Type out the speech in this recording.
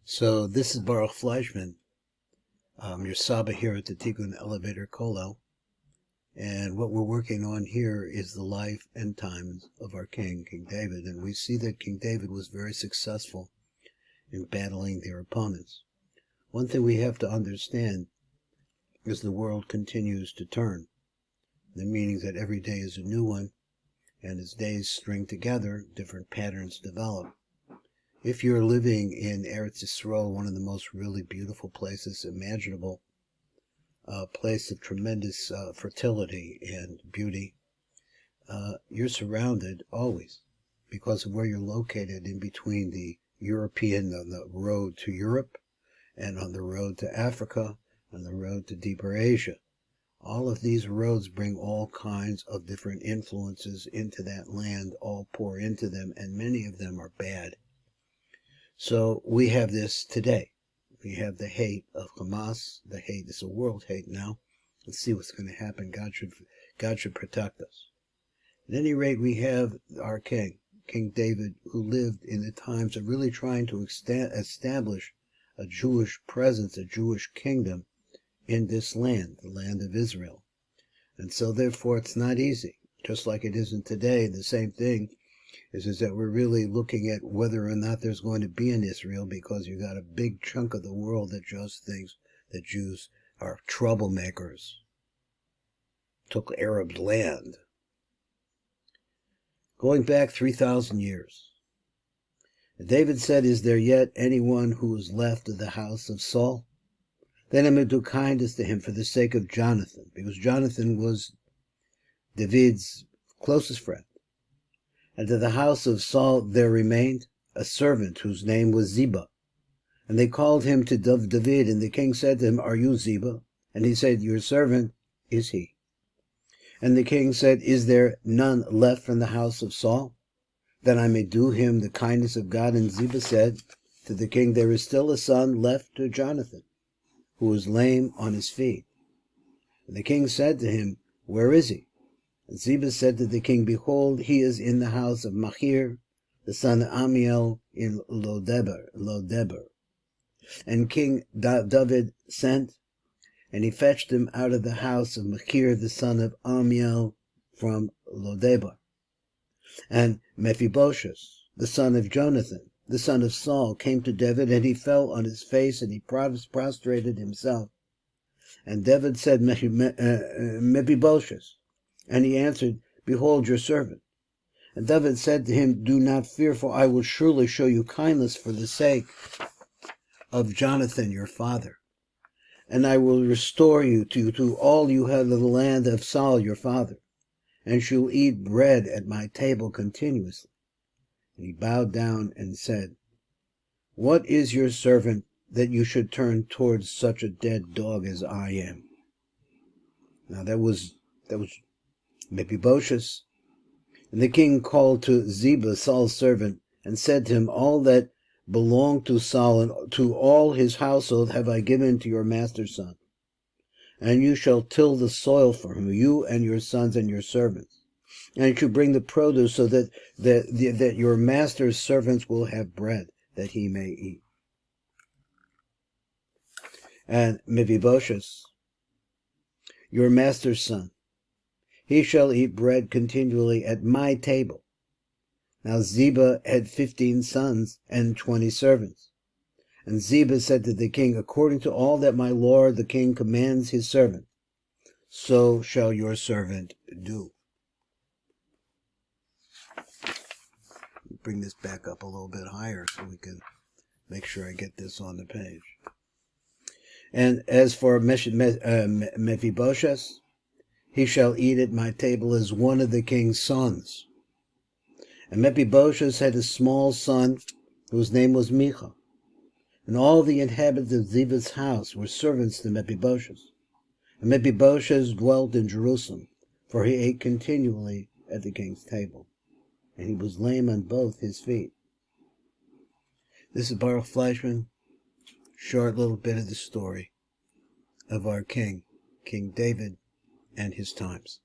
So this is Baruch Fleischman, your Saba here at the Tikkun Elevator Kollel. And what we're working on here is the life and times of our king, King David. And we see that King David was very successful in battling their opponents. One thing we have to understand is the world continues to turn. The meaning that every day is a new one, and as days string together, different patterns develop. If you're living in Eretz Yisrael, one of the most really beautiful places imaginable, a place of tremendous fertility and beauty, you're surrounded always because of where you're located in between the European, on the road to Europe, and on the road to Africa, and the road to deeper Asia. All of these roads bring all kinds of different influences into that land, all pour into them, and many of them are bad. So we have this today. We have the hate of Hamas. The hate is a world hate now. Let's see what's going to happen. God should protect us. At any rate, we have our king, King David, who lived in the times of really trying to establish a Jewish presence, a Jewish kingdom in this land, the land of Israel. And so therefore it's not easy. Just like it isn't today, the same thing is that we're really looking at whether or not there's going to be an Israel, because you got a big chunk of the world that just thinks that Jews are troublemakers, took Arab land. Going back 3,000 years, David said, "Is there yet anyone who is left of the house of Saul? Then I may do kindness to him for the sake of Jonathan," because Jonathan was David's closest friend. "And to the house of Saul there remained a servant whose name was Ziba. And they called him to David, and the king said to him, 'Are you Ziba?' And he said, 'Your servant is he.' And the king said, 'Is there none left from the house of Saul, that I may do him the kindness of God?' And Ziba said to the king, 'There is still a son left to Jonathan, who is lame on his feet.' And the king said to him, 'Where is he?' And Ziba said to the king, 'Behold, he is in the house of Machir, the son of Amiel, in Lodeber.' And King David sent, and he fetched him out of the house of Machir, the son of Amiel, from Lodeber. And Mephibosheth, the son of Jonathan, the son of Saul, came to David, and he fell on his face, and he prostrated himself. And David said, 'Mephibosheth.' And he answered, 'Behold your servant.' And David said to him, 'Do not fear, for I will surely show you kindness for the sake of Jonathan your father. And I will restore you to all you had of the land of Saul your father, and shall eat bread at my table continuously.' And he bowed down and said, 'What is your servant that you should turn towards such a dead dog as I am?' Now that was Mephibosheth. And the king called to Ziba, Saul's servant, and said to him, 'All that belonged to Saul and to all his household have I given to your master's son. And you shall till the soil for him, you and your sons and your servants. And you shall bring the produce, so that your master's servants will have bread, that he may eat.' And Mephibosheth, your master's son, he shall eat bread continually at my table." Now Ziba had 15 sons and 20 servants. And Ziba said to the king, "According to all that my lord the king commands his servant, so shall your servant do." Bring this back up a little bit higher so we can make sure I get this on the page. "And as for Mephibosheth, he shall eat at my table as one of the king's sons." And Mephibosheth had a small son whose name was Micha. And all the inhabitants of Ziba's house were servants to Mephibosheth. And Mephibosheth dwelt in Jerusalem, for he ate continually at the king's table. And he was lame on both his feet. This is Baruch Fleischman, short little bit of the story of our king, King David, and his times.